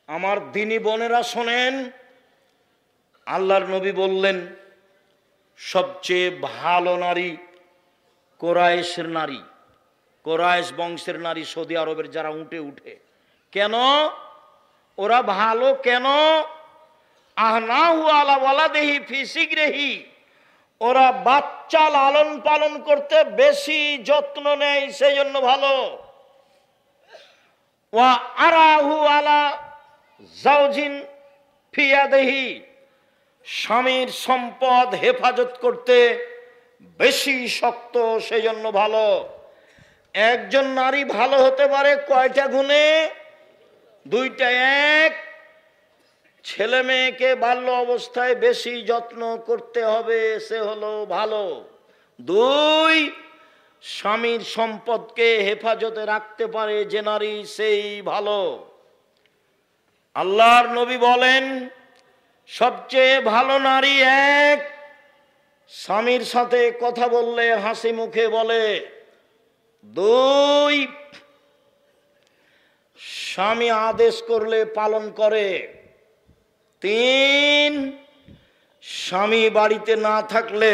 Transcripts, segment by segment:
আমার দিনী বোনেরা শোনেন, আল্লাহর নবী বললেন সবচেয়ে ভালো নারী কোরাইশের নারী, কোরাইশ বংশের নারী, সৌদি আরবের যারা উঠে উঠে। কেন ওরা ভালো? কেন? আহনাহু আলা ওয়ালাদিহি ফি সিগরিহি, ওরা বাচ্চা লালন পালন করতে বেশি যত্ন নেয়, সেই জন্য ভালো। ওয়া আরাহু আলা জাওজিন ফি ইয়াদিহি, স্বামীর সম্পদ হেফাজত করতে বেশি শক্ত, সেই জন্য ভালো। একজন নারী ভালো হতে পারে কয়টা গুণে? দুইটা। এক, ছেলে মেয়েকে বাল্য অবস্থায় বেশি যত্ন করতে হবে, সে হলো ভালো। দুই, স্বামীর সম্পদকে হেফাজতে রাখতে পারে যে নারী, সেই ভালো। আল্লাহর নবী বলেন সবচেয়ে ভালো নারী এক, স্বামীর সাথে কথা বললে হাসি মুখে বলে। দুই, স্বামী আদেশ করলে পালন করে। তিন, স্বামী বাড়িতে না থাকলে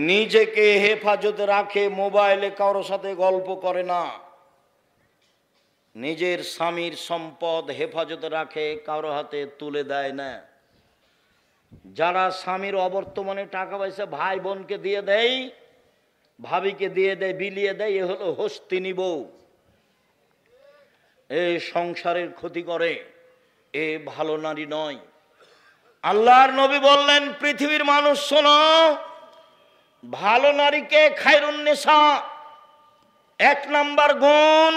নিজেকে হেফাজতে রাখে, মোবাইলে কারোর সাথে গল্প করে না। নিজের স্বামীর সম্পদ হেফাজতে রাখে, কারো হাতে তুলে দেয় না। যারা স্বামীর অবর্তমানে টাকা পয়সা ভাই বোনকে দিয়ে দেয়, ভাবিকে দিয়ে দেয়, বিলিয়ে দেয়, এ হলো হস্তিনী বউ, এ সংসারের ক্ষতি করে, এ ভালো নারী নয়। আল্লাহর নবী বললেন পৃথিবীর মানুষ শোনো, ভালো নারীকে খায়রুন নিসা, এক নাম্বার গুণ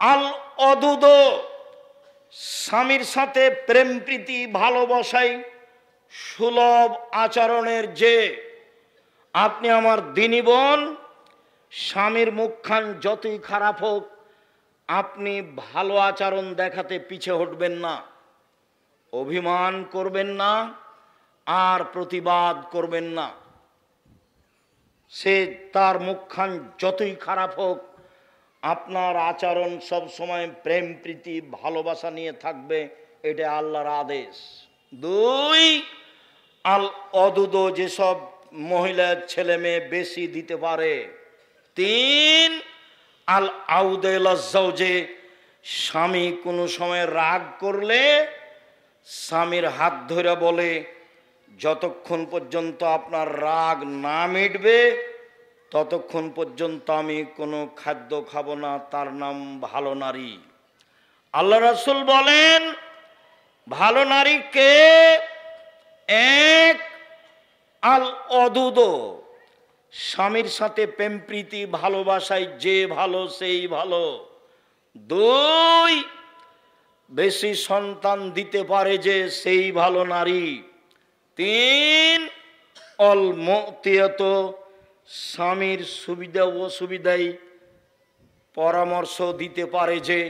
আল অদুদ, স্বামীর সাথে প্রেম প্রীতি ভালোবাসাই সুলভ আচরণের। যে আপনি আমার দিনী বোন, স্বামীর মুখখান যতই খারাপ হোক, আপনি ভালো আচরণ দেখাতে পিছে হটবেন না, অভিমান করবেন না, আর প্রতিবাদ করবেন না। সে তার মুখখান যতই খারাপ হোক, আপনার আচরণ সব সময় প্রেম প্রীতি ভালোবাসা নিয়ে থাকবে, এটা আল্লাহর আদেশ। দুই, আল অদুদ, যেসব মহিলা ছেলে মেয়ে বেশি দিতে পারে। তিন, আল আউদেল জাওজে, স্বামী কোনো সময় রাগ করলে স্বামীর হাত ধরে বলে যতক্ষণ পর্যন্ত আপনার রাগ না মিটবে ততক্ষণ পর্যন্ত আমি কোনো খাদ্য খাবো না, তার নাম ভালো নারী। আল্লাহ রাসূল বলেন ভালো নারী কে? এক, আল অদুদ, স্বামীর সাথে প্রেম প্রীতি ভালোবাসায় যে ভালো, সেই ভালো। দুই, বেশি সন্তান দিতে পারে যে, সেই ভালো নারী। তিন, অল মুতিয়াত, স্বামীর সুবিধা অসুবিধায় পরামর্শ দিতে পারে যে,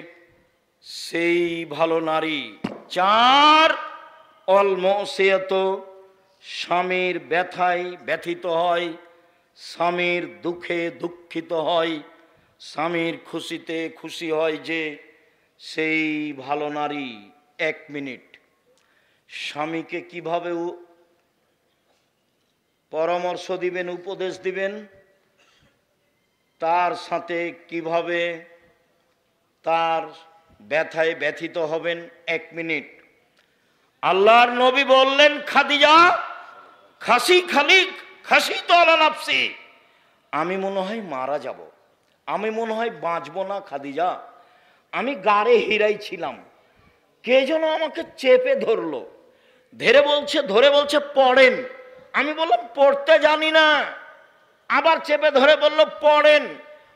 সেই ভালো নারী। চার, অল মুসিয়াত, স্বামীর ব্যথায় ব্যথিত হয়, স্বামীর দুঃখে দুঃখিত হয়, স্বামীর খুশিতে খুশি হয় যে, সেই ভালো নারী। এক মিনিট, স্বামীকে কিভাবে পরামর্শ দিবেন, উপদেশ দিবেন, তার সাথে কিভাবে তার ব্যথায় ব্যথিত হবেন, এক মিনিট। আল্লাহর নবী বললেন খাদিজা খাসি তো আলা নাফসি, আমি মনে হয় মারা যাব, আমি মনে হয় বাঁচবো না খাদিজা, আমি গাড়ে হিরাই ছিলাম, কে যেন আমাকে চেপে ধরলো, ধরে বলছে পড়েন। আমি বললাম পড়তে জানি না। আবার চেপে ধরে বলল পড়েন।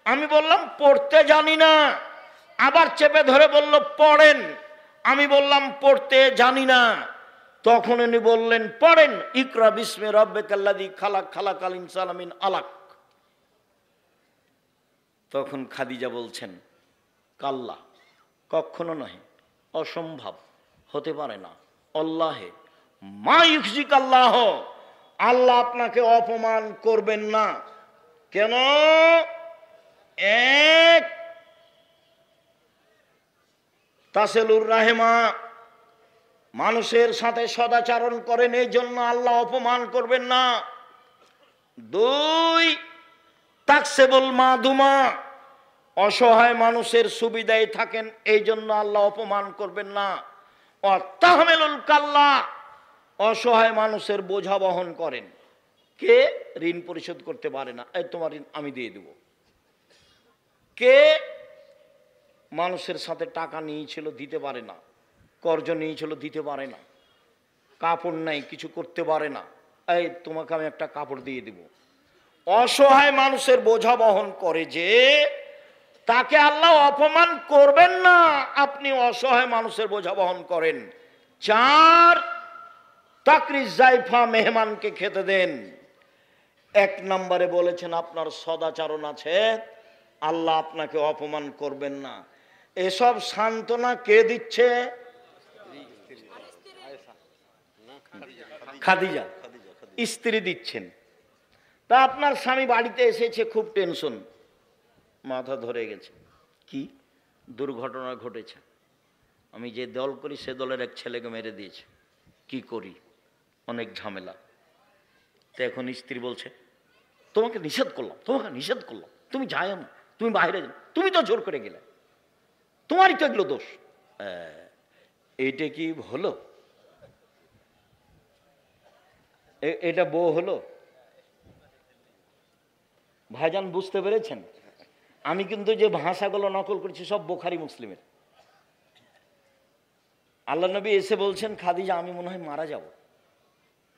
আমি বললাম পড়তে জানি না। আবার চেপে ধরে বলল পড়েন। আমি বললাম পড়তে জানি না। তখন উনি বললেন পড়েন, ইকরা বিস্মি রাব্বিকাল্লাযী খালাক, খালাকাল ইনসানা মিন আলাক। তখন খাদিজা বলছেন কাল্লা, কখনো নয়, অসম্ভব, হতে পারে না, আল্লাহে মা ইউখজিকাল্লাহ, আল্লাহ আপনাকে অপমান করবেন না। কেন? এক, তাসিলুর রাহিমা, মানুষের সাথে সদাচরণ করেন, এই জন্য আল্লাহ অপমান করবেন না। 2 তাকসিবুল মাদুমা, অসহায় মানুষের সুবিধায় থাকেন, এই জন্য আল্লাহ অপমান করবেন না। ও তাহমিলুল কাল্লা, অসহায় মানুষের বোঝা বহন করেন। কে ঋণ পরিশোধ করতে পারে না, এই তোমার ঋণ আমি দিয়ে দেব। কে মানুষের সাথে টাকা নিয়েছিল, দিতে পারে না, কর্জ নিয়েছিল, দিতে পারে না, কাপড় নাই, কিছু করতে পারে না, এই তোমাকে আমি একটা কাপড় দিয়ে দেব। অসহায় মানুষের বোঝা বহন করে যে, তাকে আল্লাহ অপমান করবেন না, আপনি অসহায় মানুষের বোঝা বহন করেন। 4 তাকরিজ জাইফা, মেহমানকে খেতে দেন। 1 নম্বরে বলেছেন আপনার সদাচরণ আছে, আল্লাহ আপনাকে অপমান করবেন না। এসব সান্ত্বনা কে দিচ্ছে? খাদিজা স্ত্রী দিচ্ছেন। তা আপনার স্বামী বাড়িতে এসেছে, খুব টেনশন, মাথা ধরে গেছে, কি দুর্ঘটনা ঘটেছে, আমি যে দল করি সে দলের এক ছেলেকে মেরে দিয়েছে, কি করি, অনেক ঝামেলা। তো এখন স্ত্রী বলছে, তোমাকে নিষেধ করলাম, তুমি যাই না, তুমি বাইরে যাও, তুমি তো জোর করে গেলে, তোমারই তো এগুলো দোষ। এইটা কি হলো? এটা বউ হলো? ভাইজান বুঝতে পেরেছেন? আমি কিন্তু যে ভাষাগুলো নকল করছি সব বুখারী মুসলিমের। আল্লাহ নবী এসে বলছেন, খাদিজা আমি মনে হয় মারা যাব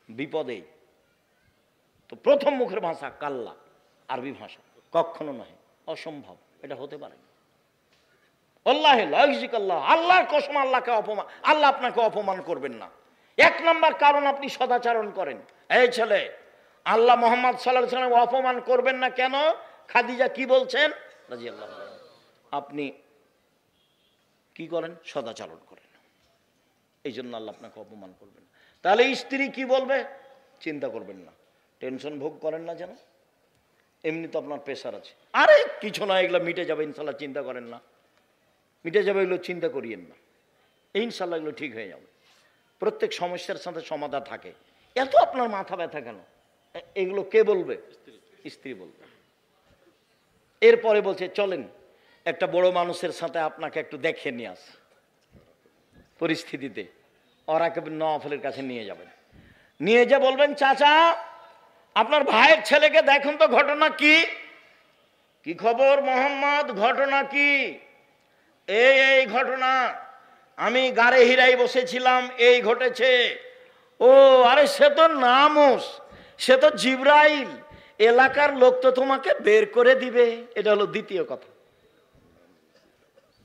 বিপদে। তো প্রথম মুখের ভাষা কাল্লা, আরবি ভাষা, কখনো নয়, অসম্ভব, এটা হতে পারে না। আল্লাহর কসম, আল্লাহকে অপমান, আল্লাহ আপনাকে অপমান করবেন না। 1 নম্বর কারণ, আপনি সদাচরণ করেন। এই ছেলে, আল্লাহ মুহাম্মদ সাল্লাল্লাহু আলাইহি ওয়াসাল্লাম অপমান করবেন না কেন? খাদিজা কি বলছেন রাদিয়াল্লাহু আনহা, আপনি কি করেন? সদাচরণ করেন, এই জন্য আল্লাহ আপনাকে অপমান করবেন না। তাহলে স্ত্রী কি বলবে চিন্তা করবেন না, টেনশন ভোগ করেন না যেন। এমনি তো আপনার প্রেশার আছে, আরে কিছু না, এগুলো মিটে যাবে ইনশাল্লাহ, চিন্তা করেন না, মিটে যাবে, এগুলো চিন্তা করিয়েন না, ইনশাল্লাহ এগুলো ঠিক হয়ে যাবে। প্রত্যেক সমস্যার সাথে সমাধান থাকে। এত আপনার মাথা ব্যথা কেন? এগুলো কে বলবে? স্ত্রী বলবে। এরপরে বলছে, চলেন একটা বড় মানুষের সাথে আপনাকে একটু দেখে নিয়ে আস, পরিস্থিতিতে ওরাকে নওয়াফলের কাছে নিয়ে যাবেন। নিয়ে যা বলবেন, চাচা আপনার ভাইয়ের ছেলেকে দেখুন তো, ঘটনা কি? কি খবর মোহাম্মদ, ঘটনা কি? এই ঘটনা, আমি গাড়ে হিরাই বসেছিলাম, এই ঘটেছে। ও আরে সে তো নামুস, সে তো জিবরাইল, এলাকার লোক তো তোমাকে বের করে দিবে। এটা হলো দ্বিতীয় কথা।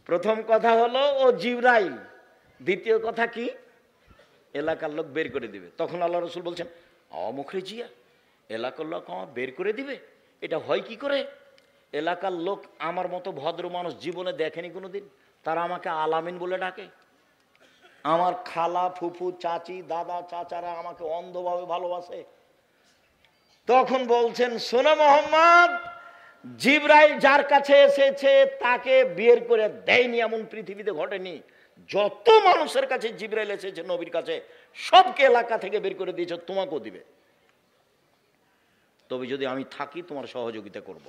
প্রথম কথা হলো ও জিবরাইল, দ্বিতীয় কথা কি? এলাকার লোক বের করে দিবে। তখন আল্লাহ রসুল বলছেন, মুখরে জিয়া, এলাকার লোক আমার বের করে দিবে, এটা হয় কি করে? এলাকার লোক আমার মতো ভদ্র মানুষ জীবনে দেখেনি কোনোদিন, তারা আমাকে আলামিন বলে ডাকে। আমার খালা, ফুফু, চাচি, দাদা, চাচারা আমাকে অন্ধভাবে ভালোবাসে। তখন বলছেন, শোনো মোহাম্মদ, জিবরাইল যার কাছে এসেছে তাকে বের করে দেয়নি এমন পৃথিবীতে ঘটেনি। যত মানুষের কাছে জিবরাইল এসেছে নবীর কাছে, সবকে এলাকা থেকে বের করে দিয়েছে, তোমাকেও দিবে। তবে যদি আমি থাকি তোমার সহযোগিতা করব।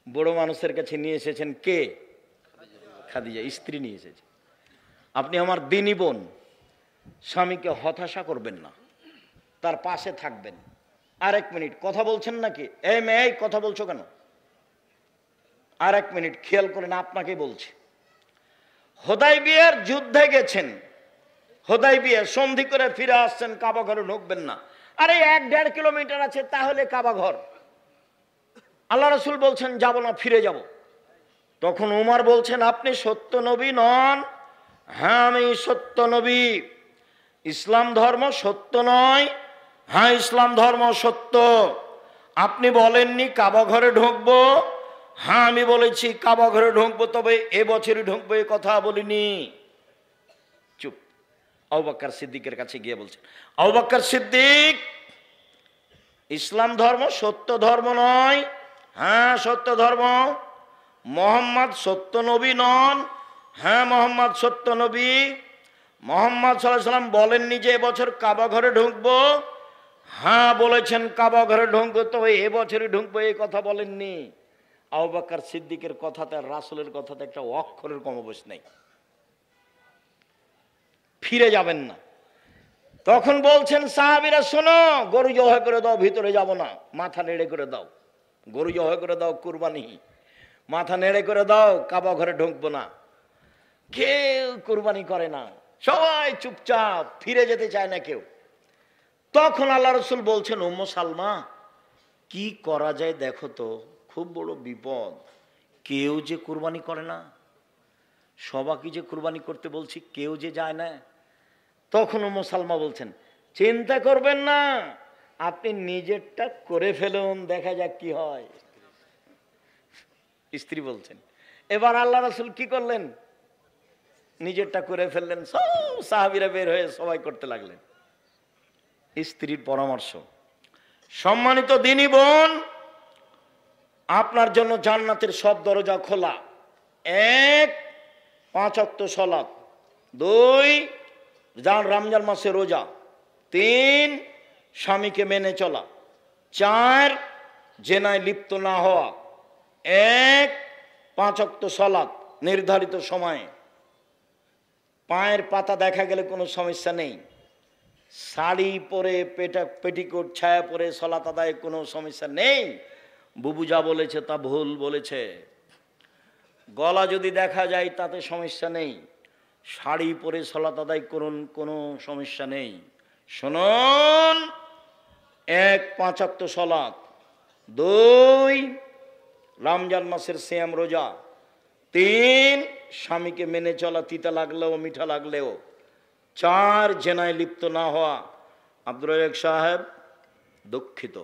বড় মানুষের কাছে নিয়ে এসেছেন কে? খাদিজা স্ত্রী নিয়ে এসেছে। আপনি আমার দিনী বোন, স্বামীকে হতাশা করবেন না, তার পাশে থাকবেন। আর 1 মিনিট কথা বলছেন নাকি? এই মেয়ে, কথা বলছো কেন? আর 1 মিনিট খেয়াল করেন, আপনাকে বলছি। হুদায়বিয়ার যুদ্ধে গেছেন, হুদায়বিয়া সন্ধি করে ফিরে আসছেন, কাবা ঘরে ঢুকবেন না। আরে 1-1.5 কিলোমিটার আছে, তাহলে কাবা ঘর। আল্লাহ রসুল বলছেন যাব না, ফিরে যাব। তখন উমর বলছেন, আপনি সত্য নবী নন? হ্যাঁ আমি সত্য নবী। ইসলাম ধর্ম সত্য নয়? হ্যাঁ ইসলাম ধর্ম সত্য। আপনি বলেননি কাবা ঘরে ঢুকবো? হ্যাঁ আমি বলেছি কাবা ঘরে ঢুকবো, তবে এবছরই ঢুকবো, এ কথা বলিনি। চুপ। আবু বকর সিদ্দিকের কাছে গিয়ে বলছেন, আবু বকর সিদ্দিক, ইসলাম ধর্ম সত্য ধর্ম নয়? হ্যাঁ সত্য ধর্ম। মোহাম্মদ সত্য নবী নন? হ্যাঁ মোহাম্মদ সত্য নবী। মোহাম্মদ সাল্লাল্লাহু আলাইহি ওয়াসাল্লাম বলেননি যে এবছর কাবা ঘরে ঢুকবো? হ্যাঁ বলেছেন কাবা ঘরে ঢুকবো, তো এবছরই ঢুকবো এই কথা বলেননি। আবু বকর সিদ্দিকের কথাতে আর রাসূলের কথাতে একটা অক্ষরের কমবেশ নেই। ফিরে যাবেন না। তখন বলছেন সাহাবীরা, শোনো, গরু জবাই করে দাও, ভিতরে যাব না, মাথা নেড়ে করে দাও। গরু জবাই করে দাও, কুরবানি, মাথা নেড়ে করে দাও, কাবা ঘরে ঢুকবো না। কেউ কুরবানি করে না, সবাই চুপচাপ, ফিরে যেতে চায় না কেউ। তখন আল্লাহ রাসূল বলছেন, উম্মে সালমা, কি করা যায় দেখো তো, খুব বড় বিপদ, কেউ যে কুরবানি করে না, সবাইকে যে কুরবানি করতে বলছি কেউ যে যায় না। তখন উম্মে সালমা বলছেন, চিন্তা করবেন না, আপনি নিজেরটা করে ফেলুন, দেখা যাক কি হয়। স্ত্রী বলছেন। এবার আল্লাহ রাসূল কি করলেন? নিজেরটা করে ফেললেন। সব সাহাবীরা বের হয়ে সবাই করতে লাগলেন। স্ত্রীর পরামর্শ। সম্মানিত দিনী বোন, আপনার জন্য জান্নাতের সব দরজা খোলা। 1, 5 ওয়াক্ত সালাত। 2, রমজান মাসে রোজা। 3, স্বামীকে মেনে চলা। 4, জেনায় লিপ্ত না হওয়া। 1, 5 ওয়াক্ত সালাত নির্ধারিত সময়ে। পায়ের পাতা দেখা গেলে কোনো সমস্যা নেই। শাড়ি পরে পেটিকোট ছায়া পরে সালাত আদায় কোনো সমস্যা নেই। বুবু যা বলেছে তা ভুল বলেছে। গলা যদি দেখা যায় তাতে সমস্যা নেই। শাড়ি পরে সালাত আদায় করুন, কোনো সমস্যা নেই। শুনুন, 1, 5 ওয়াক্ত সালাত। 2, রমজান মাসের সিয়াম রোজা। 3, স্বামীকে মেনে চলা, তিতা লাগলেও মিঠা লাগলেও। 4, জেনায় লিপ্ত না হওয়া। আব্দুর রাজ্জাক সাহেব, দুঃখিত,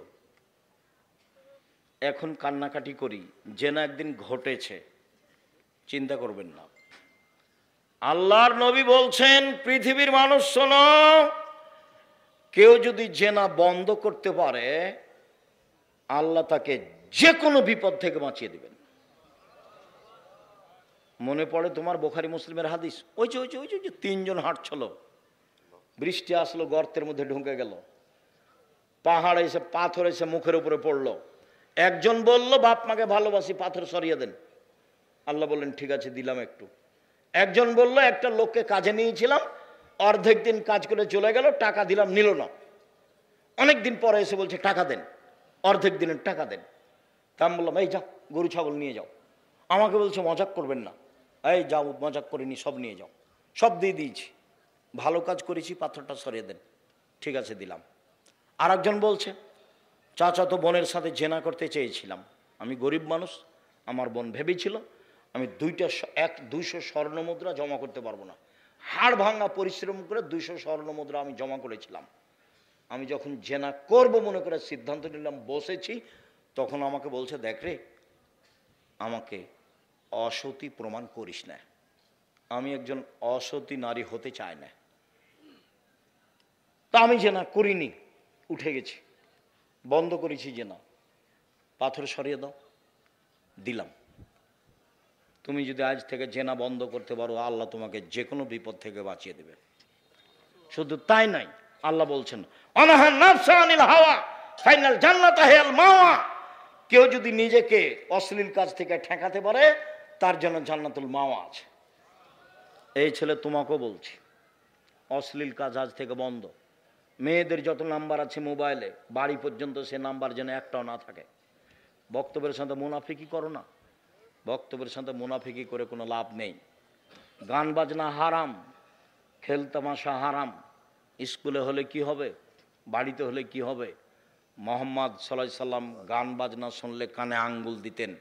এখন কান্নাকাটি করি, জেনা একদিন ঘটেছে, চিন্তা করবেন না। আল্লাহর নবী বলছেন, পৃথিবীর মানুষ শোনো, কেউ যদি জেনা বন্ধ করতে পারে, আল্লাহ তাকে যে কোনো বিপদ থেকে বাঁচিয়ে দিবেন। মনে পড়ে তোমার বুখারী মুসলিমের হাদিস, ওই যে 3 জন হাঁটছিল, বৃষ্টি আসলো, গর্তের মধ্যে ঢুকে গেল, পাহাড় এসে পাথর এসে মুখের উপরে পড়লো। একজন বলল, বাপ মাকে ভালোবাসি, পাথর সরিয়ে দেন। আল্লাহ বললেন, ঠিক আছে, দিলাম একটু। একজন বলল, একটা লোককে কাজে নিয়েছিলাম, অর্ধেক দিন কাজ করে চলে গেল, টাকা দিলাম, নিল না। অনেক দিন পরে এসে বলছে টাকা দেন, অর্ধেক দিনের টাকা দেন। তা আমি বললাম, এই যাও, গরু ছাগল নিয়ে যাও। আমাকে বলছে, মজাক করবেন না। এই যাও, মজাক করিনি, সব নিয়ে যাও। সব দিয়ে দিয়েছি, ভালো কাজ করেছি, পাথরটা সরিয়ে দেন। ঠিক আছে, দিলাম। আর একজন বলছে, চাচাতো বোনের সাথে জেনা করতে চেয়েছিলাম, আমি গরিব মানুষ, আমার বোন ভেবেছিল আমি 200 স্বর্ণ মুদ্রা জমা করতে পারবো না, হাড় ভাঙা পরিশ্রম করে 200 স্বর্ণ মুদ্রা আমি জমা করেছিলাম। আমি যখন জেনা করব মনে করে সিদ্ধান্ত নিলাম, বসেছি, তখন আমাকে বলছে, দেখ রে, আমাকে অসতী প্রমাণ করিস না, আমি একজন অসতী নারী হতে চাই না। তা আমি জেনা করিনি, উঠে গেছি, বন্ধ করেছি জেনা। পাথর সরিয়ে দাও, দিলাম। তুমি যদি আজ থেকে জেনা বন্ধ করতে পারো, আল্লাহ তোমাকে যে কোনো বিপদ থেকে বাঁচিয়ে দেবে। শুধু তাই নয়, আল্লাহ বলছেন, অনাহা নাফসা আনিল হাওয়া ফাইনাল জান্নাত হিয়াল মাওয়া। কেউ যদি নিজেকে অশ্লীল কাজ থেকে ঠেকাতে পারে, তার জন্য জান্নাতুল মাওয়া আছে। এই ছেলে তোমাকেও বলছি, অশ্লীল কাজ আজ থেকে বন্ধ। মেয়েদের যত নাম্বার আছে মোবাইলে, বাড়ি পর্যন্ত সে নাম্বার যেন একটাও না থাকে। বক্তব্যের সাথে মুনাফিকি করো না, বক্তব্যের সাথে মুনাফিকি করে কোনো লাভ নেই। গান বাজনা হারাম, খেল তামাশা হারাম। স্কুলে হলে কি হবে, বাড়িতে হলে কি হবে? মোহাম্মদ সাল্লাল্লাহু আলাইহি সাল্লাম গান বাজনা শুনলে কানে আঙ্গুল দিতেন,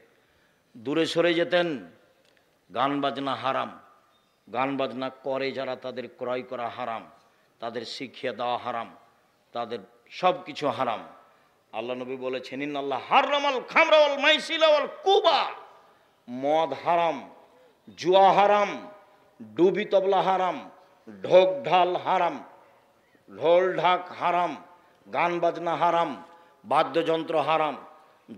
দূরে সরে যেতেন। গান বাজনা হারাম, গান বাজনা করে যারা, তাদের ক্রয় করা হারাম, তাদের শিখিয়ে দেওয়া হারাম, তাদের সব কিছু হারাম। আল্লাহ নবী বলেছেন, ইন্নাল্লাহ হারামাল খামরা ওয়াল মাইসিরা ওয়াল কুবা। মদ হারাম, জুয়া হারাম, ডুবি তবলা হারাম, ঢোক ঢাল হারাম, ঢোল ঢাক হারাম, গান বাজনা হারাম, বাদ্যযন্ত্র হারাম,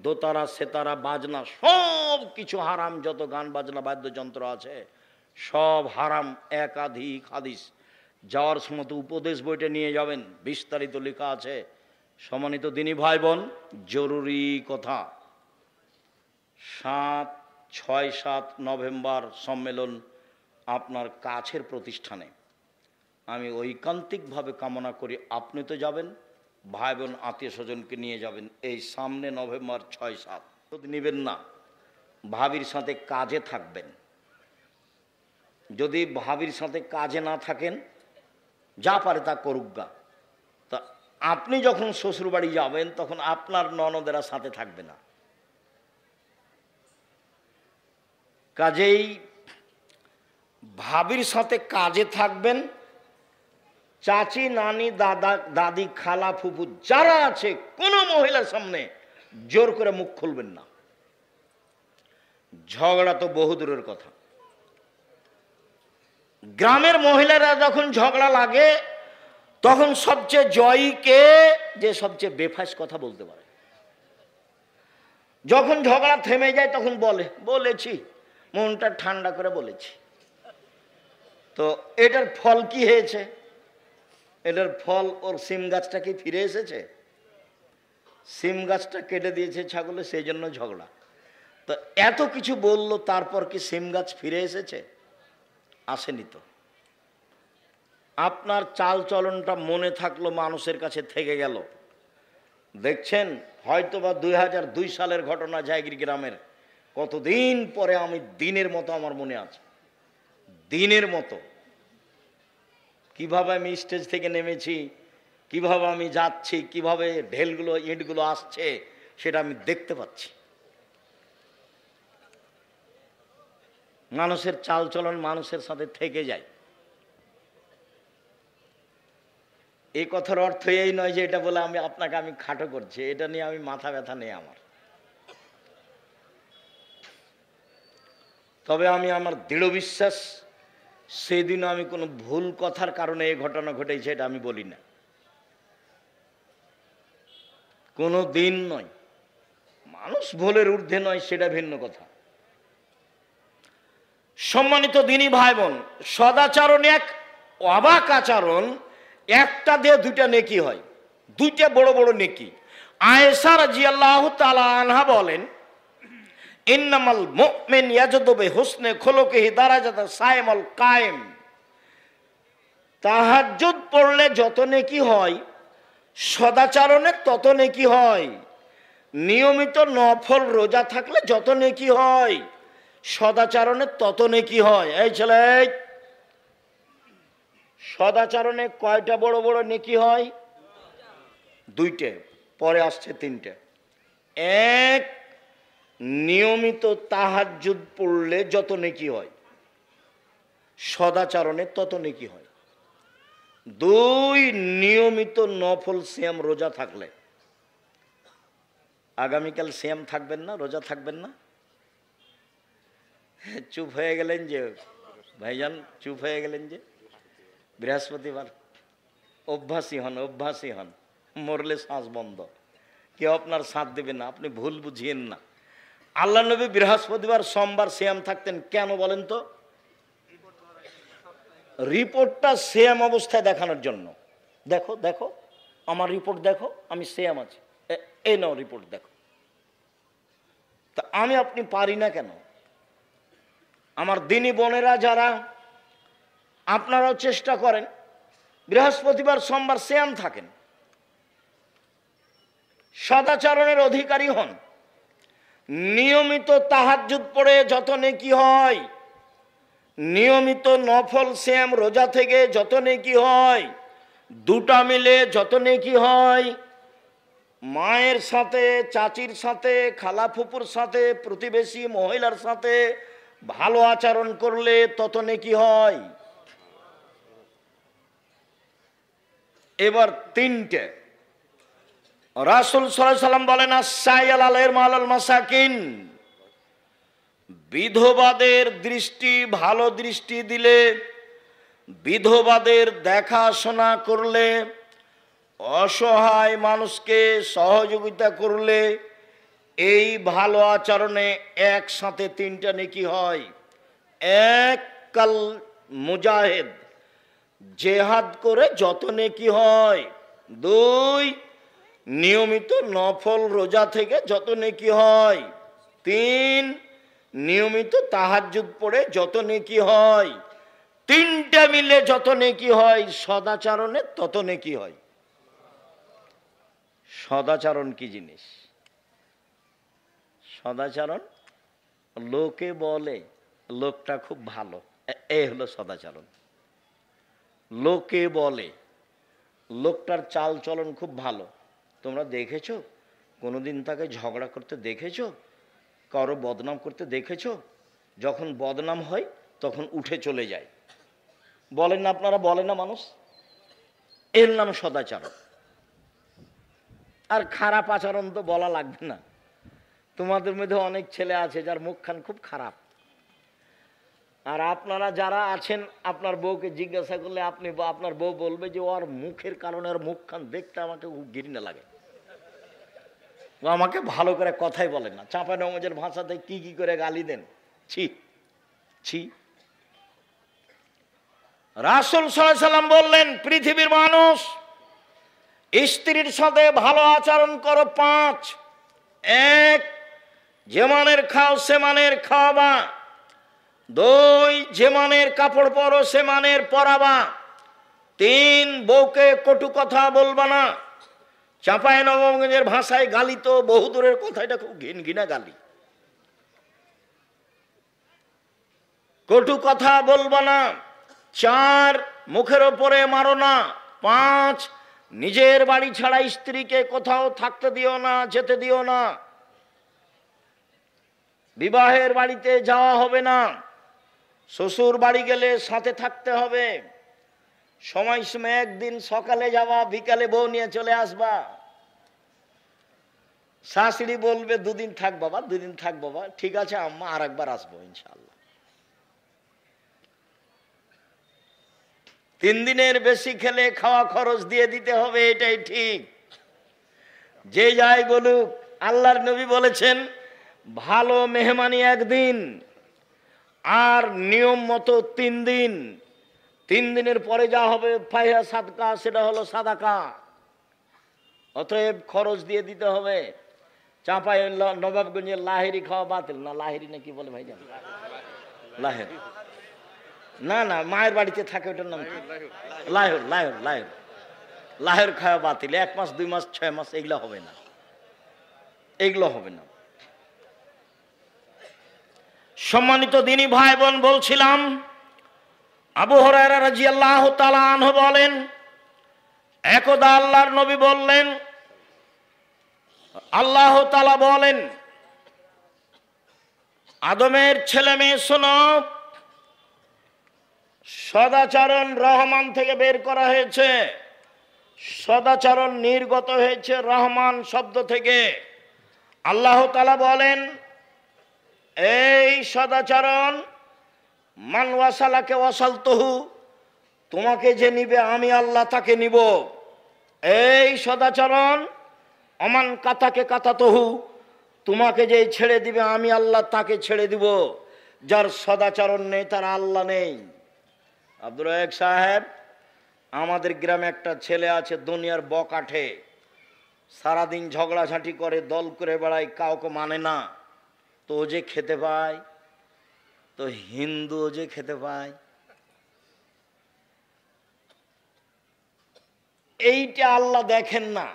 দোতারা সেতারা বাজনা সব কিছু হারাম। যত গান বাজনা বাদ্যযন্ত্র আছে সব হারাম, একাধিক হাদিস। যাওয়ার সময় তো উপদেশ বইটা নিয়ে যাবেন, বিস্তারিত লেখা আছে। সম্মানিত দিনী ভাই বোন, জরুরি কথা, 7, 6, 7 নভেম্বর সম্মেলন আপনার কাছের প্রতিষ্ঠানে। আমি ঐকান্তিকভাবে কামনা করি আপনি তো যাবেন, ভাই বোন আত্মীয় স্বজনকে নিয়ে যাবেন। এই সামনে নভেম্বর 6, 7 যদি নেবেন না, ভাবির সাথে কাজে থাকবেন। যদি ভাবির সাথে কাজে না থাকেন, যা পারে তা করুক গা। তা আপনি যখন শ্বশুরবাড়ি যাবেন তখন আপনার ননদেরা সাথে থাকবে না। কাজেই ভাবির সাথে কাজে থাকবেন। চাচি, নানি, দাদা, দাদি, খালা, ফুফু যারা আছে, কোনো মহিলার সামনে জোর করে মুখ খুলবেন না। ঝগড়া তো বহুদূরের কথা। গ্রামের মহিলারা যখন ঝগড়া লাগে তখন সবচেয়ে জয়ী কে? যে সবচেয়ে বেফাস কথা বলতে পারে। যখন ঝগড়া থেমে যায় তখন বলেছি, মনটা ঠান্ডা করে বলেছি। তো এটার ফল কি হয়েছে? এটার ফল ওর সিম গাছটা কি ফিরে এসেছে? সিম গাছটা কেটে দিয়েছে ছাগলে, সেই জন্য ঝগড়া। তো এত কিছু বললো, তারপর কি সিম গাছ ফিরে এসেছে? আসেনি তো। আপনার চাল চলনটা মনে থাকলো, মানুষের কাছে থেকে গেল। দেখছেন হয়তোবা 2002 সালের ঘটনা, জায়গির গ্রামের। কতদিন পরে আমি দিনের মতো আমার মনে আছে, দিনের মতো। কিভাবে আমি স্টেজ থেকে নেমেছি, কিভাবে আমি যাচ্ছি, কিভাবে ঢেলগুলো ইঁটগুলো আসছে, সেটা আমি দেখতে পাচ্ছি। মানুষের চাল চলন মানুষের সাথে থেকে যায়। এই কথার অর্থ এই নয় যে এটা বলে আপনাকে আমি খাটো করছি, এটা নিয়ে আমি মাথা ব্যথা নেই আমার। তবে আমি আমার দৃঢ় বিশ্বাস, সেদিন আমি কোনো ভুল কথার কারণে এই ঘটনা ঘটেছে এটা আমি বলি না, কোনো দিন নয়। মানুষ ভুলের ঊর্ধ্বে নয়, সেটা ভিন্ন কথা। সম্মানিত দিনী ভাই বোন, সদাচরণ এক অবাক আচরণ। একটা দিয়ে দুইটা নেকি হয়, দুইটা বড় বড় নেকি। আয়েশা রাদিয়াল্লাহু তাআলা আনহা বলেন, ইন্নামাল মুমিন ইয়াজদু বিহুসনি খুলুকিহি দারাজাত সাইমুল কায়েম। তাহাজ্জুদ পড়লে যত নেকি হয়, সদাচরণে তত নেকি হয়। নিয়মিত নফল রোজা থাকলে যত নেকি হয়, সদাচরণে তত নেকি হয়। এই ছেলে, সদাচরণে কয়টা বড় বড় নেকি হয়? দুইটে, পরে আসছে তিনটে। এক, নিয়মিত তাহাজ্জুদ পড়লে যত নেকি হয়, সদাচরণে তত নেকি হয়। দুই, নিয়মিত নফল সিয়াম রোজা থাকলে। আগামীকাল সিয়াম থাকবেন না, রোজা থাকবেন না? চুপ হয়ে গেলেন যে ভাইজান, চুপ হয়ে গেলেন যে। বৃহস্পতিবার অভ্যাসী হন, অভ্যাসী হন। মরলে শ্বাস বন্ধ, কেউ আপনার সাথ দেবে না, আপনি ভুল বুঝিয়েন না। আল্লাহ নবী বৃহস্পতিবার সোমবার সিয়াম থাকতেন, কেন বলেন তো? রিপোর্টটা সিয়াম অবস্থায় দেখানোর জন্য। দেখো দেখো আমার রিপোর্ট দেখো, আমি সিয়াম আছি, এই নাও রিপোর্ট দেখো। তা আমি আপনি পারি না কেন? আমার দিনী বোনেরা যারা, আপনারাও চেষ্টা করেন, বৃহস্পতিবার সোমবার সিয়াম থাকেন, সদাচরণের অধিকারী হন। নিয়মিত তাহাজ্জুদ পড়ে যত নেকি হয়, নিয়মিত নফল সিয়াম রোজা থেকে যত নেকি হয়, দুটা মিলে যত নেকি হয়। মায়ের সাথে, চাচির সাথে, খালা ফুপুর সাথে, প্রতিবেশী মহিলার সাথে ভালো আচরণ করলে তত নেকি হয়। এবার তিনটে। রাসূল সাল্লাল্লাহু আলাইহি সাল্লাম বলেন, আস-সাইয়াল আলাইহিল মালাল মাসাকিন। বিধবাদের দৃষ্টি, ভালো দৃষ্টি দিলে, বিধবাদের দেখাশোনা করলে, অসহায় মানুষকে সহযোগিতা করলে, এই ভালো আচরণে একসাথে তিনটা নেকি হয়। এক, কাল মুজাহিদ, জেহাদ করে যত নেকি হয়। 2, নিয়মিত নফল রোজা থেকে যত নেকি হয়। 3, নিয়মিত তাহাজ্জুদ পড়ে যত নেকি হয়। 3টা মিলে যত নেকি হয়, সদাচরণে তত নেকি হয়। সদাচরণ কি জিনিস? সদাচরণ লোকে বলে লোকটা খুব ভালো, এই হলো সদাচরণ। লোকে বলে লোকটার চাল চলন খুব ভালো। তোমরা দেখেছো কোনোদিন তাকে ঝগড়া করতে দেখেছো? কারো বদনাম করতে দেখেছো? যখন বদনাম হয় তখন উঠে চলে যায়। বলেন না আপনারা? বলেন না মানুষ? এর নাম সদাচরণ। আর খারাপ আচরণ তো বলা লাগবে না। তোমাদের মধ্যে অনেক ছেলে আছে যার মুখখান খুব খারাপ। আর আপনারা যারা আছেন, আপনার বউকে জিজ্ঞাসা করলে আপনার বউ বলবে যে ওর মুখের কারণে ওর মুখখান দেখতে আমাকে ঘৃণা লাগে। ও আমাকে ভালো করে কথাই বলেন না, চাঁপাইনবাবগঞ্জের ভাষাতে কি কি করে গালি দেন, ছি ছি। রাসূল সাল্লাল্লাহু আলাইহি সাল্লাম বললেন, পৃথিবীর মানুষ স্ত্রীর সাথে ভালো আচরণ করো 5। 1, যে মানের খাও সে মানের খাওয়াবা। 2, যে মানের কাপড় পরো সে মানের পরাবা। 3, বউকে কটু কথা বলবা না। চাঁপাইনবাবগঞ্জের ভাষায় গালি তো বহুদূরের কথা, এটা খুব ঘিনঘিনা গালি। কটু কথা বলবা না। 4, মুখের ওপরে মারো না। 5, নিজের বাড়ি ছাড়া স্ত্রীকে কোথাও থাকতে দিও না, যেতে দিও না। বিবাহের বাড়িতে যাওয়া হবে না। শ্বশুর বাড়ি গেলে সাথে থাকতে হবে। সময় একদিন সকালে যাওয়া, বিকালে বউ নিয়ে চলে আসবা। শাশুড়ি বলবে 2 দিন থাক বাবা, 2 দিন থাক বাবা। ঠিক আছে আম্মা, আর একবার আসবো ইনশাআল্লাহ। 3 দিনের বেশি খেলে খাওয়া খরচ দিয়ে দিতে হবে, এটাই ঠিক। যে যাই বলুক, আল্লাহর নবী বলেছেন ভালো মেহমানি 1 দিন, আর নিয়ম মতো 3 দিন। 3 দিনের পরে যা হবে ফাইহা সাদকা, সেটা হলো সাদাকা। অতএব খরচ দিয়ে দিতে হবে। চাঁপাই নবাবগঞ্জের লাহেরি খাওয়া বাতিল না, লাহেরি না কি বলে ভাই জান? লাহের না না, মায়ের বাড়িতে থাকে, ওটার নাম কি? লাহের। লাহের লাহের লাহের খাওয়া বাতিল। 1 মাস 2 মাস 6 মাস এগুলো হবে না, এগুলো হবে না। সম্মানিত দিনী ভাই বোন, বলছিলাম আবু হুরায়রা রাদিয়াল্লাহু তাআলা আনহু বলেন, একদা আল্লাহর নবী বললেন, আল্লাহ তাআলা বলেন, আদমের ছেলে মেয়ে শোনো, সদাচরণ রহমান থেকে বের করা হয়েছে। সদাচরণ নির্গত হয়েছে রহমান শব্দ থেকে। আল্লাহ তাআলা বলেন, এই সদাচরণ মান ওয়াসালাকে ওয়াসালতুহু, তোমাকে যে নিবে আমি আল্লাহ তাকে নিব। এই সদাচরণ অমান কাতাকে কাতাতহু, তোমাকে যে ছেড়ে দিবে আমি আল্লাহ তাকে ছেড়ে দিব। যার সদাচরণ নেই তার আল্লাহ নেই। আব্দুর রাজ্জাক সাহেব, আমাদের গ্রামে একটা ছেলে আছে, দুনিয়ার বকাঠে, সারাদিন ঝগড়াঝাঁটি করে, দল করে বেড়ায়, কাউকে মানে না। তো ও যে খেতে পায়, তো হিন্দু যে খেতে পায়। এইটা আল্লাহ দেখেন না।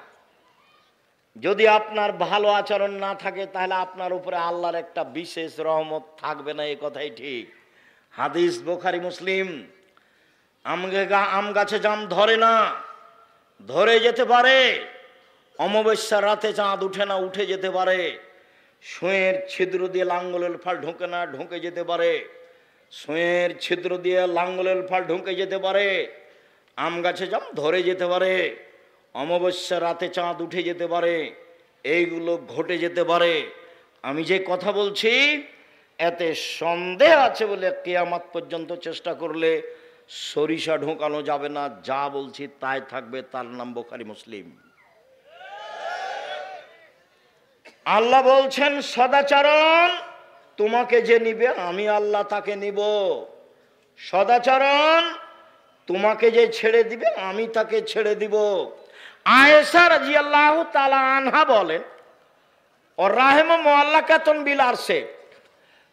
যদি আপনার ভালো আচরণ না থাকে তাহলে আপনার উপরে আল্লাহর একটা বিশেষ রহমত থাকবে না, এ কথাই ঠিক। হাদিস বুখারী মুসলিম। আম গাছে জাম ধরে না, ধরে যেতে পারে। অমাবস্যার রাতে চাঁদ উঠে না, উঠে যেতে পারে। সুঁয়ের ছিদ্র দিয়ে লাঙ্গলের ফাল ঢোকে না, ঢোকে যেতে পারে। সুঁয়ের ছিদ্র দিয়ে লাঙ্গলের ফাল ঢোকে যেতে পারে। আম গাছে জাম ধরে যেতে পারে। অমাবস্যা রাতে চাঁদ উঠে যেতে পারে। এইগুলো ঘটে যেতে পারে। আমি যে কথা বলছি এতে সন্দেহ আছে বলে কিয়ামত পর্যন্ত চেষ্টা করলে সরিষা ঢোকানো যাবে না। যা বলছি তাই থাকবে, তার নাম বুখারী মুসলিম। আল্লাহ বলছেন, সদাচরণ তোমাকে যে নিবে আমি আল্লাহ তাকে নিব। সদাচরণ তোমাকে যে ছেড়ে দিবে আমি তাকে ছেড়ে দিব। আয়েশা রাদিয়াল্লাহু তাআলা আনহা বলেন, ও রাহিমু মুআল্লাকাতুন বিল আরশে,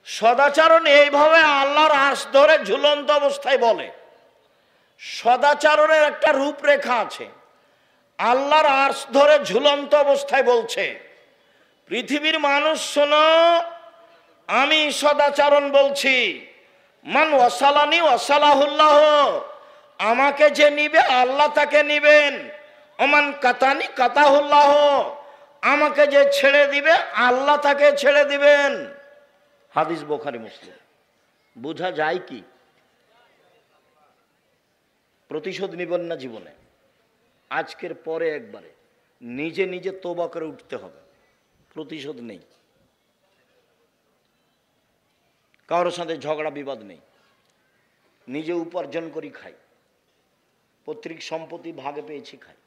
সদাচরণ এইভাবে আল্লাহর আরশ ধরে ঝুলন্ত অবস্থায় বলে। সদাচরণের একটা রূপরেখা আছে। আল্লাহর আরশ ধরে ঝুলন্ত অবস্থায় বলছে, পৃথিবীর মানুষ শোনো, আমি সদাচরণ বলছি, মান ওয়াসালানি ওয়াসালাহুল্লাহ, আমাকে যে নিবে আল্লাহ তাকে নিবেন। ওমান কাতানি কাতাহুল্লাহ, আমাকে যে ছেড়ে দিবে আল্লাহ তাকে ছেড়ে দিবেন। হাদিস বুখারী মুসলিম। বোঝা যায় কি? প্রতিশোধ নিবেন না জীবনে, আজকের পরে একবারে নিজে নিজে তওবা করে উঠতে হবে। প্রতিশোধ নেই, কারোর সাথে ঝগড়া বিবাদ নেই, নিজে উপার্জন করি খাই, পৈতৃক সম্পত্তি ভাগে পেয়েছি খাই।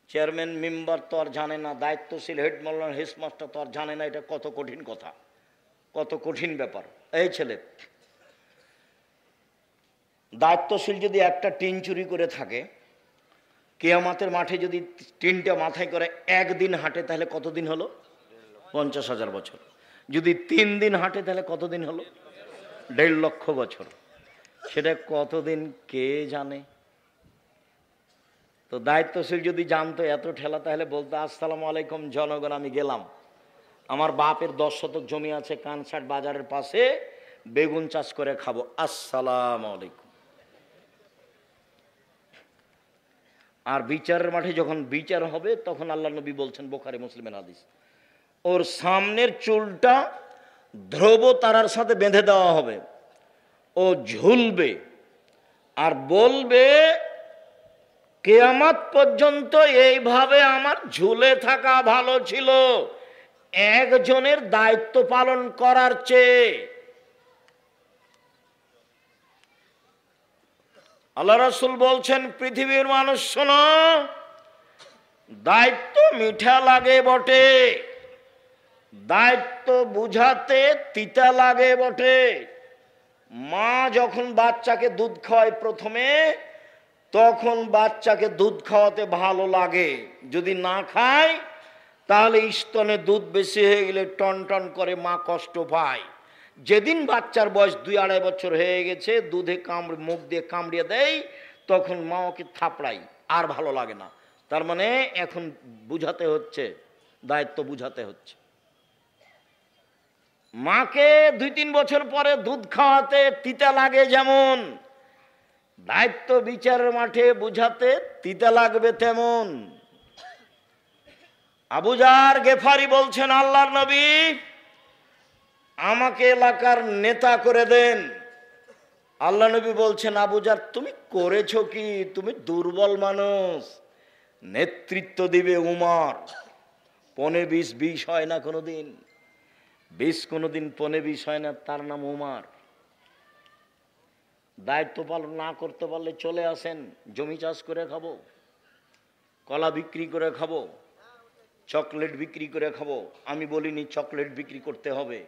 চেয়ারম্যান মেম্বার তো আর জানে না, দায়িত্বশীল হেড মাওলানা হেডমাস্টার তো আর জানে না এটা কত কঠিন কথা, কত কঠিন ব্যাপার। এই ছেলে, দায়িত্বশীল যদি একটা টিন চুরি করে থাকে, কিয়ামতের মাঠে যদি টিনটা মাথায় করে একদিন হাঁটে তাহলে কতদিন হলো? 50,000 বছর। যদি 3 দিন হাঁটে তাহলে কতদিন হলো? 1.5 লক্ষ বছর। সেটা কতদিন কে জানে? তো দায়িত্বশীল যদি জানতো এত ঠেলা, তাহলে বলতো, আসসালামু আলাইকুম জনগণ, আমি গেলাম, আমার বাপের 10 শতক জমি আছে কানসাট বাজারের পাশে, বেগুন চাষ করে খাবো, আসসালামু আলাইকুম। আর বিচারের মাঠে যখন বিচার হবে তখন আল্লাহ নবী বলছেন, বুখারী মুসলিমের হাদিস, ওর সামনের চুলটা ধ্রুব তারার সাথে বেঁধে দেওয়া হবে, ও ঝুলবে আর বলবে, কিয়ামত পর্যন্ত এইভাবে আমার ঝুলে থাকা ভালো ছিল একজনের দায়িত্ব পালন করার চেয়ে। আল্লাহ রাসূল বলছেন, পৃথিবীর মানুষ শোনো, দায়িত্ব মিঠা লাগে বটে, দায়িত্ব বুঝাতে তিতা লাগে বটে। মা যখন বাচ্চাকে দুধ খাওয়ায় প্রথমে, তখন বাচ্চাকে দুধ খাওয়াতে ভালো লাগে, যদি না খায় তাহলে স্তনে দুধ বেশি হয়ে গেলে টন টন করে মা কষ্ট পায়। যেদিন বাচ্চার বয়স 2-2.5 বছর হয়ে গেছে, দুধে মুখ দিয়ে কামড়িয়ে দেয়, তখন মা ওকে থাপড়াই, আর ভালো লাগে না। তার মানে এখন বুঝাতে হচ্ছে, দায়িত্ব বুঝাতে হচ্ছে। মাকে 2-3 বছর পরে দুধ খাওয়াতে তিতা লাগে, যেমন দায়িত্ব বিচারের মাঠে বুঝাতে তিতা লাগবে তেমন। আবু যার গেফারি বলছেন, আল্লাহর নবী আমাকে এলাকার নেতা করে দেন। আল্লাহ নবী বলছেন, আবু যার তুমি করেছো কি? তুমি দুর্বল মানুষ, নেতৃত্ব দিবে উমর। 15-20 হয় না কোনোদিন, 20 কোনোদিন 15-20 হয় না, তার নাম উমর। দায়িত্ব পালন না করতে পারলে চলে আসেন, জমি চাষ করে খাবো, কলা বিক্রি করে খাবো, চকলেট বিক্রি করে খাবো। আমি বলিনি চকলেট বিক্রি করতে হবে,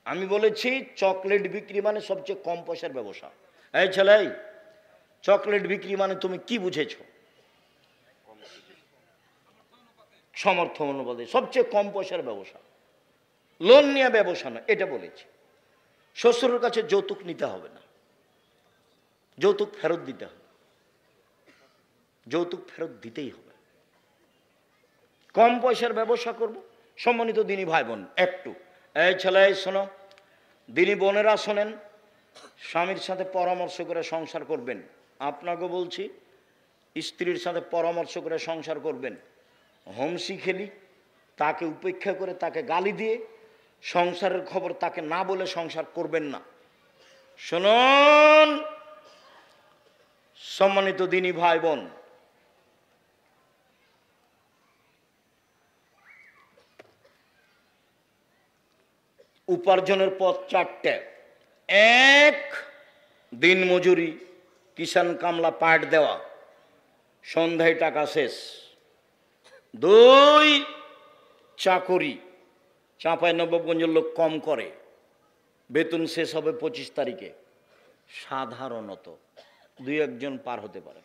আমি বলেছি চকলেট বিক্রি মানে সবচেয়ে কম পয়সার ব্যবসা। এই ছেলে, চকলেট বিক্রি মানে তুমি কি বুঝেছ? সমর্থ অনুপাতে সবচেয়ে কম পয়সার ব্যবসা, লোন নিয়ে ব্যবসা না, এটা বলেছি। শ্বশুরের কাছে যৌতুক নিতে হবে না, যৌতুক ফেরত দিতে হবে, যৌতুক ফেরত দিতেই হবে। কম পয়সার ব্যবসা করব। সম্মানিত দিনী ভাই বোন, একটু এই ছেলে শোনো, দিনী বোনেরা শোনেন, স্বামীর সাথে পরামর্শ করে সংসার করবেন। আপনাকে বলছি, স্ত্রীর সাথে পরামর্শ করে সংসার করবেন। হোমসি খেলি তাকে উপেক্ষা করে, তাকে গালি দিয়ে সংসারের খবর তাকে না বলে সংসার করবেন না। শুনুন সম্মানিত দিনী ভাই বোন, উপার্জনের পথ 4টে। 1, দিন মজুরি, কিষান কামলা পাট দেওয়া, সন্ধ্যায় টাকা শেষ। 2, চাকরি, চাঁপাইনবাবগঞ্জের লোক কম করে, বেতন শেষ হবে 25 তারিখে, সাধারণত দুই একজন পার হতে পারে।